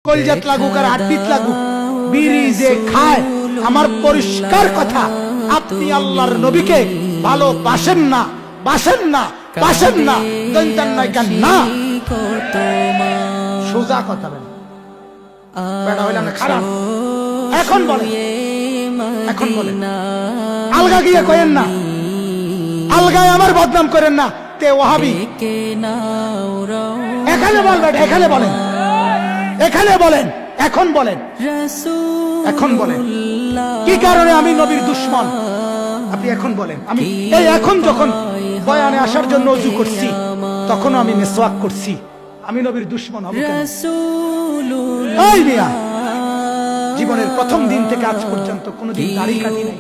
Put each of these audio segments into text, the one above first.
কলজাত লাগুক আর হাড্ডিত লাগুক, বিড়ি যে খায়, আমার পরিষ্কার কথা, আপনি আল্লাহর নবীকে ভালোবাসেন না, বাসেন না, বাসেন না, জানতেন না কেন না? সোজা কথা বলেন, বেড়া হইলাম না খারাপ। এখন বলেন, এখন বলেন, আলগা গিয়ে কয়েন না, আলগায় আমার বদনাম করেন না, তে ওয়াহাবি। এখানে বলবেন, এখানে বলেন, এখানে বলেন, এখন বলেন, এখন বলেন কি কারণে আমি নবীর দুশমন? আপনি এখন বলেন। আমি এই এখন যখন বয়ানে আসার জন্য ওযু করছি, তখনও আমি মিসওয়াক করছি, আমি নবীর দুশমন হব কেন? এই মিয়া, জীবনের প্রথম দিন থেকে আজ পর্যন্ত কোনোদিন দাড়ি কাটি নাই,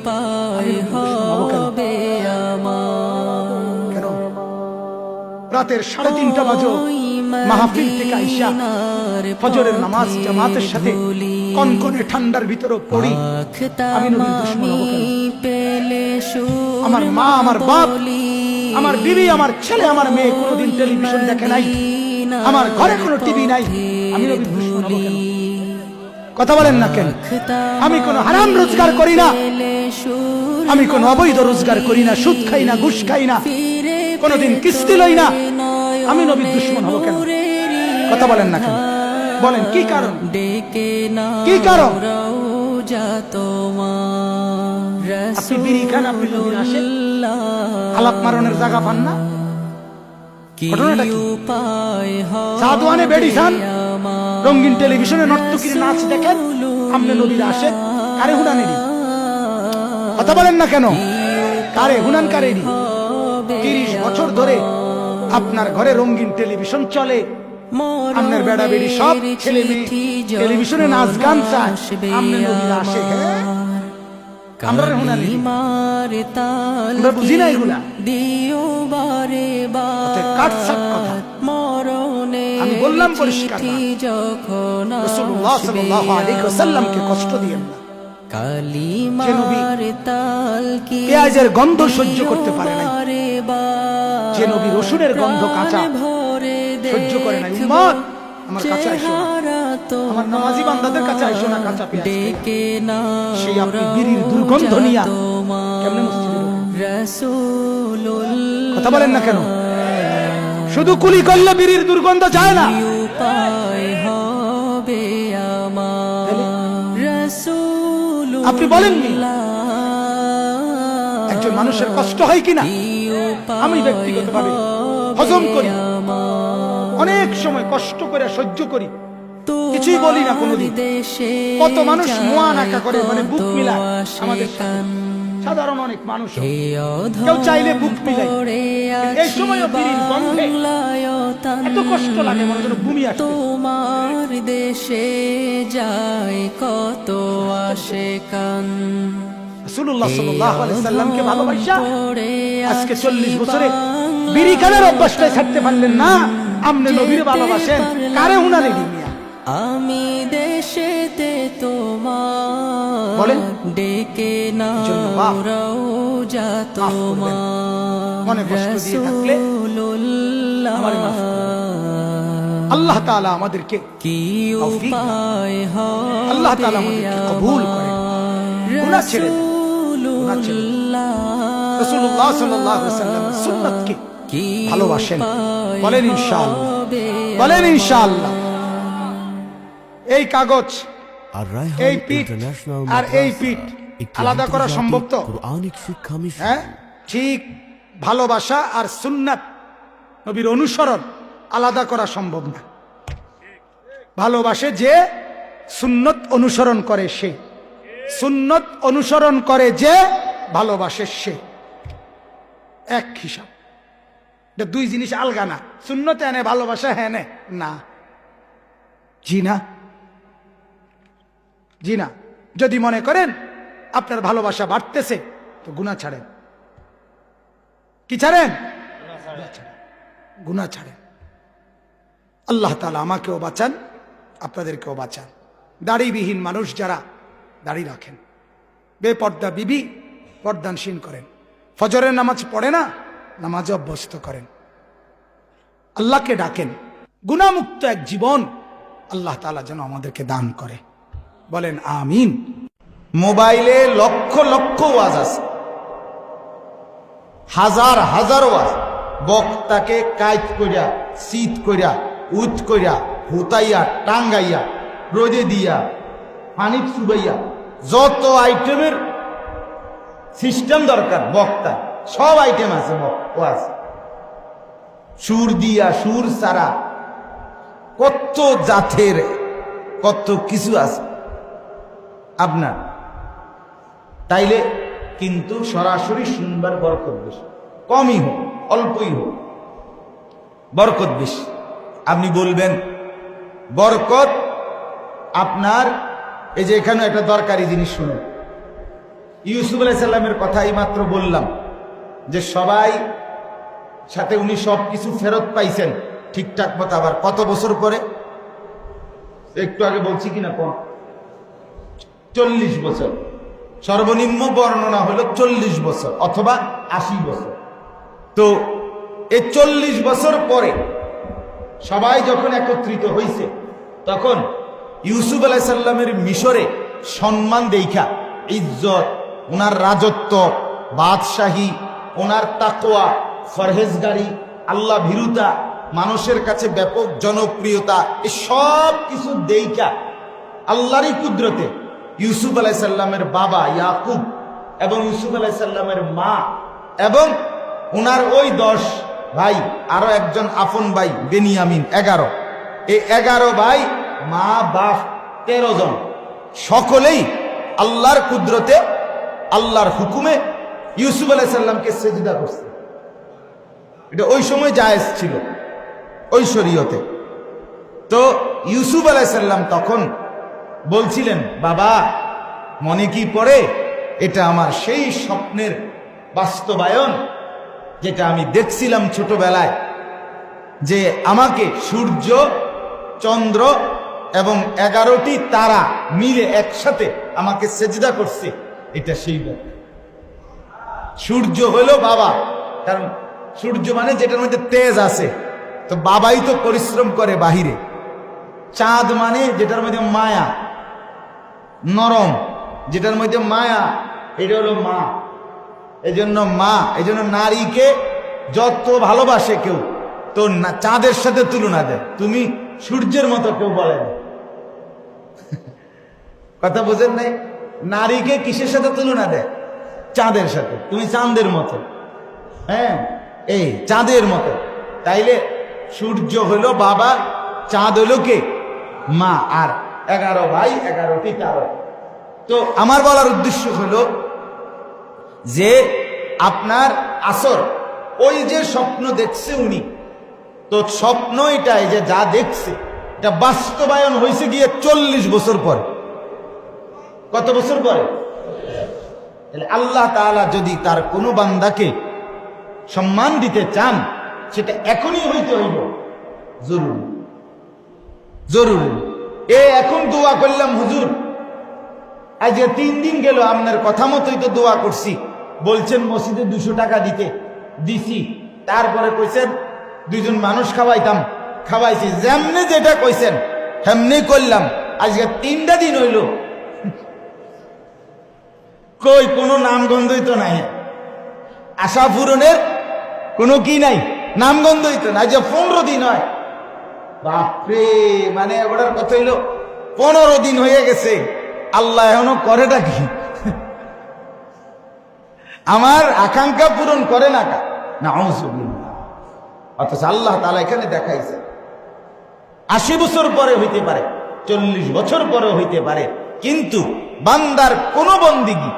আমি নবীর দুশমন হব কেন? কেন? রাতের 3:30 বাজে মাহফিল থেকে আইসা ফজরের নামাজ জামাতের সাথে কনকনে ঠান্ডার ভিতরে পড়ি, আমি নবীর দুশমন হব কেন? আমার মা, আমার বাপ, আমার বিবি, আমার ছেলে, আমার মেয়ে কোনোদিন টেলিভিশন দেখে নাই, আমার ঘরে কোনো টিভি নাই, আমি নবীর দুশমন হব কেন? কথা বলেন না কেন? আমি কোনো হারাম রোজগার করি না, আমি কোনো অবৈধ রোজগার করি না, সুদ খাই না, ঘুষ খাই না, কোনোদিন কিস্তি লই না, আমি নবীর দুশমন হব কেন? কথা বলেন না কেন? বলেন কি কারণ? কি কারণ? আপনি বিড়ি খান, আপনি নবীর আশেক, আলাপ মারণের জায়গা পান না? ঘটনাটা কি? সাদওয়ানে বেড়ি খান, রঙিন টেলিভিশনে নর্তকীর নাচ দেখেন, আপনি নবীর আশেক, কারে হুনানেরি? কথা বলেন না কেন? কারে হুনান, কারেরি? 30 বছর ধরে আপনার ঘরে রঙিন টেলিভিশন চলে, আপনার বেড়া বেড়ি সব ছেলে মেয়ে টেলিভিশনে নাচ গান চায়, আপনি নবীর আশেক। আমরা হুনানেরি, আমরা বুঝি না এগুলা। কাটছাট কথা আমি বললাম পরিষ্কার, রাসূলুল্লাহ সাল্লাল্লাহু আলাইহি ওয়াসাল্লামকে কষ্ট দিয়েন না। যে নবী পেঁয়াজের গন্ধ সহ্য করতে পারে না, যে নবী রসুনের গন্ধ কাঁচা সহ্য করে না, উম্মত আমার কাছে আইসো না, আমার নামাজি বান্দাদের কাছে আইসো না কাঁচা পেঁয়াজ খেয়ে। সেই আপনি বিড়ির দুর্গন্ধ নিয়া কেমনে মসজিদে ঢোকেন? কথা বলেন না কেন? শুধু কুলি করলে বিড়ির দুর্গন্ধ যায় না। আপনি বলেননি একজন মানুষের কষ্ট হয় কিনা? আমি ব্যক্তিগতভাবে হজম করি, অনেক সময় কষ্ট করে সহ্য করি, কিছুই বলি না কোনোদিন। কত মানুষ মোয়া নাকা করে, মানে বুক মিলায় আমাদের সাধারণ অনেক মানুষ, কেউ চাইলে বুক মিলাই, এই সময় বিড়ির গন্ধে এত কষ্ট লাগে, মনে যেন ভূমি আসে। তোমার দেশে যায় কত আশিকান, রাসূলুল্লাহ সাল্লাল্লাহু আলাইহি ওয়াসাল্লামকে ভালোবাসা আজকে 40 বছরে বিড়ি খাওয়ার অভ্যাসটাই ছাড়তে পারলেন না, আপনি নবীর ভালোবাসেন, কারে হুনারে দিমিয়া? আমি দেশেতে তোমার বলেন ডেকে নাও রওজা তোমার, মনে কষ্ট দিয়ে থাকলে আমারে মাফ করুন। আল্লাহ তাআলা আমাদেরকে কি উপায় হবে, আল্লাহ তাআলা আমাদেরকে কবুল করেন, গুনাহ ছেড়ে দেন, গুনাহ ছেড়ে দেন। রাসূলুল্লাহ সাল্লাল্লাহু আলাইহি ওয়াসাল্লামের সুন্নাতকে ভালোবাসেন, বলেন ইনশাআল্লাহ, বলেন ইনশাআল্লাহ। এই কাগজ, এই পিঠ আর এই পিঠ আলাদা করা সম্ভব তো? হ্যাঁ, ঠিক ভালোবাসা আর সুন্নাত নবীর অনুসরণ আলাদা করা সম্ভব না। ভালোবাসে যে, সুন্নত অনুসরণ করে সে, সুন্নত অনুসরণ করে যে, ভালোবাসে সে, এক হিসাব। দুই জিনিস আলগা না। সুন্নতে এনে ভালোবাসা হ্যাঁ না, জি না, জি না। যদি মনে করেন আপনার ভালোবাসা বাড়তেছে, তো গুনাহ ছাড়েন। কি ছাড়েন? গুনাহ ছাড়েন। আল্লাহ তাআলা আমাকেও বাঁচান, আপনাদেরকেও বাঁচান। দাড়িবিহীন মানুষ যারা দাড়ি রাখেন, বেপর্দা বিবি পর্দানশীল করেন, ফজরের নামাজ পড়ে না, নামাজে অভ্যস্ত করেন, আল্লাহকে ডাকেন, গুনাহমুক্ত এক জীবন আল্লাহ তাআলা যেন আমাদেরকে দান করে। বলেন আমিন। মোবাইলে লক্ষ লক্ষ ওয়াজ আছে, হাজার হাজার ওয়াজ, বক্তাকে কাইট কইরা, শীত কইরা, উত কইরা, হুতাইয়া, টাঙ্গাইয়া, রোদে দিয়া, পানি চুবাইয়া, যত আইটেমের সিস্টেম দরকার বক্তা, সব আইটেম আছে ওয়াজ। সুর দিয়া, সুর ছাড়া, কত জাতের কত কিছু আছে আপনার। তাইলে কিন্তু সরাসরি শুনবার বরকত বেশি, কমই হোক অল্পই হোক, বরকত বেশি। আপনি বলবেন বরকত আপনার, এই যে এখানে একটা দরকারি জিনিস শুনুন। ইউসুফ আলাইহিস সালামের কথা এই মাত্র বললাম যে সবাই সাথে উনি সবকিছু ফেরত পাইছেন ঠিকঠাক মতো। আবার কত বছর পরে, একটু আগে বলছি কিনা, 40 বছর, সর্বনিম্ন বর্ণনা হলো 40 বছর অথবা 80 বছর। তো এই 40 বছর পরে সবাই যখন একত্রিত হয়েছে, তখন ইউসুফ আলাইহিস সালামের মিশরে সম্মান দেখা, ইজ্জত, ওনার রাজত্ব, বাদশাহী, ওনার তাকওয়া, ফরহেজগারি, আল্লাহ ভীরুতা, মানুষের কাছে ব্যাপক জনপ্রিয়তা, এই সব কিছু দেখা আল্লাহরই কুদরতে ইউসুফ আলাইহিস সালামের বাবা ইয়াকুব এবং ইউসুফ আলাইহিস সালামের মা এবং ওনার ওই 10 ভাই, আরো একজন আপন ভাই বেনিয়ামিন, 11, এই 11 ভাই, মা বাপ 13 জন, সকলেই আল্লাহর কুদরতে, আল্লাহর হুকুমে ইউসুফ আলাইহিস সালামকে সেজদা করছে। এটা ওই সময় জায়েজ ছিল, ওই শরীয়তে। তো ইউসুফ আলাইহিস সালাম তখন বলছিলেন, বাবা মনে কি পড়ে, এটা আমার সেই স্বপ্নের বাস্তবায়ন যেটা আমি দেখছিলাম ছোটবেলায়, যে আমাকে সূর্য, চন্দ্র এবং 11টি তারা মিলে একসাথে আমাকে সেজদা করছে। এটা সেই ব্যাপার। সূর্য হলো বাবা, কারণ সূর্য মানে যেটার মধ্যে তেজ আছে, তো বাবাই তো পরিশ্রম করে বাহিরে। চাঁদ মানে যেটার মধ্যে মায়া, নরম, যেটার মধ্যে মায়া, এটা হলো মা। এজন্য মা, এজন্য নারীকে যত ভালোবাসে কেউ, তো চাঁদের সাথে তুলনা দেয়। তুমি সূর্যের মতো কেউ বলে না। কথা বুঝেন নাই? নারীকে কিসের সাথে তুলনা দেয়? চাঁদের সাথে। তুমি চাঁদের মতো, হ্যাঁ, এই চাঁদের মতো। তাইলে সূর্য হলো বাবা, চাঁদ হলো কে? মা। আর 11 ভাই, 11টি তারা। তো আমার বলার উদ্দেশ্য হলো যে আপনার আসর, ওই যে স্বপ্ন দেখছে উনি, তো স্বপ্ন এটাই যে যা দেখছে এটা বাস্তবায়ন হয়েছে গিয়ে 40 বছর পরে। কত বছর পরে? আল্লাহ তাআলা যদি তার কোনো বান্দাকে সম্মান দিতে চান, সেটা এখনই হইতে হইব, জরুরি জরুরি। এখন দোয়া করলাম হুজুর, আজ 3 দিন গেল আপনার কথা মতোই তো দোয়া করছি, বলছেন মসজিদে 200 টাকা দিছি, তারপরে কইছেন 2 জন মানুষ খাওয়াইতাম, খাওয়াইছি, যেমনি যেটা কইছেন তেমনি করলাম। আজকে 3টা দিন হইল, কই কোনো নামগন্ধই তো নাই, আশা পূরণের কোনো কি নাই, নামগন্ধই তো নাই। যে 15 দিন হয়, বাপরে, মানে ওটার কথা হইল 15 দিন হয়ে গেছে, আল্লাহ এখনো করেটা কি? আমার আকাঙ্ক্ষা পূরণ করে না কা না, অথচ আল্লাহ তাআলা এখানে দেখাইছে 80 বছর পরে হইতে পারে, 40 বছর পরে হইতে পারে, কিন্তু বান্দার কোন বন্দিগি,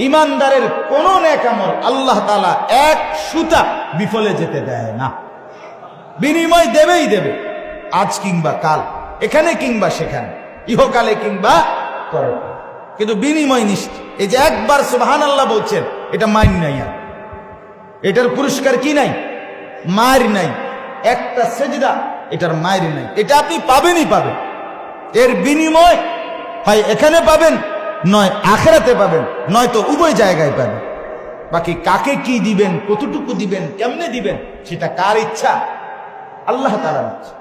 ইমানদারের কোন নেক আমল আল্লাহ তাআলা এক সুতা বিফলে যেতে দেয় না। বিনিময় দেবেই দেবে, আজ কিংবা কাল, এখানে কিংবা সেখানে, ইহকালে কিংবা পরকালে, কিন্তু বিনিময় নিশ্চিত। এই যে একবার সুবহানাল্লাহ বলছেন, এটা মাইন নাই, আর এটার পুরস্কার কি নাই? মার নাই। একটা সেজদা, এটার মায়ের নাই, এটা আপনি পাবেনই পাবেন। এর বিনিময় হয় এখানে পাবেন, নয় আখিরাতে পাবেন, নয়তো উভয় জায়গায় পাবেন। বাকি কাকে কি দিবেন, কতটুকু দিবেন, কেমনে দিবেন, সেটা কার ইচ্ছা? আল্লাহ তাআলার ইচ্ছা।